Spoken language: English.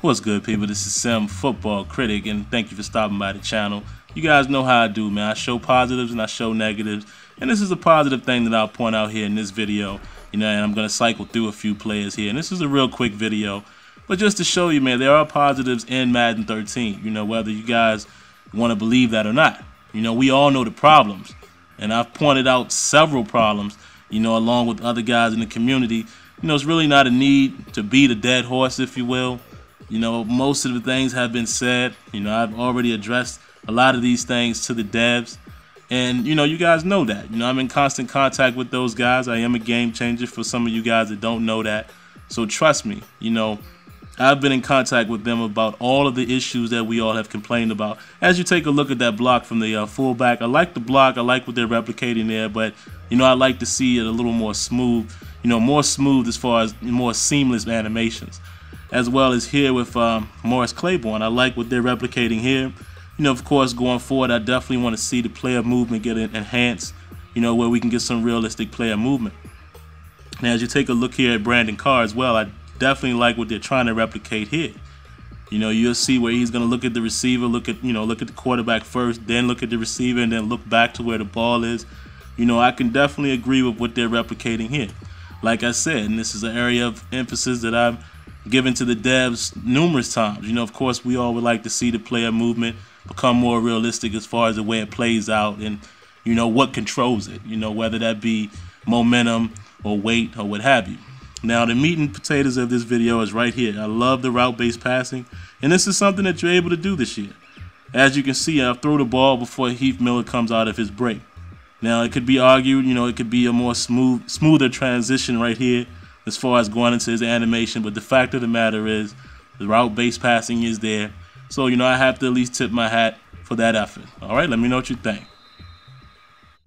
What's good, people? This is SimFBallCritic, and thank you for stopping by the channel. You guys know how I do, man. I show positives and I show negatives, and this is a positive thing that I'll point out here in this video. And I'm going to cycle through a few players here, and this is a real quick video, but just to show you, man, there are positives in Madden 13, whether you guys want to believe that or not. We all know the problems, and I've pointed out several problems, along with other guys in the community. It's really not a need to beat a dead horse, if you will. Most of the things have been said. I've already addressed a lot of these things to the devs, and you guys know that. I'm in constant contact with those guys. I am a game changer for some of you guys that don't know that. So trust me, I've been in contact with them about all of the issues that we all have complained about. As you take a look at that block from the fullback, I like the block. I like what they're replicating there, but I like to see it a little more smooth. More smooth as far as more seamless animations. As well as here with Morris Claiborne. I like what they're replicating here. Of course, going forward, I definitely want to see the player movement get enhanced, where we can get some realistic player movement. Now, as you take a look here at Brandon Carr as well, I definitely like what they're trying to replicate here. You'll see where he's going to look at the receiver, look at the quarterback first, then look at the receiver, and then look back to where the ball is. I can definitely agree with what they're replicating here. Like I said, and this is an area of emphasis that I've given to the devs numerous times. Of course, we all would like to see the player movement become more realistic as far as the way it plays out and, what controls it, whether that be momentum or weight or what have you. Now, the meat and potatoes of this video is right here. I love the route-based passing, and this is something that you're able to do this year. As you can see, I throw the ball before Heath Miller comes out of his break. Now, it could be argued, it could be a more smoother transition right here as far as going into his animation, but the fact of the matter is the route-based passing is there. So, I have to at least tip my hat for that effort. All right, let me know what you think.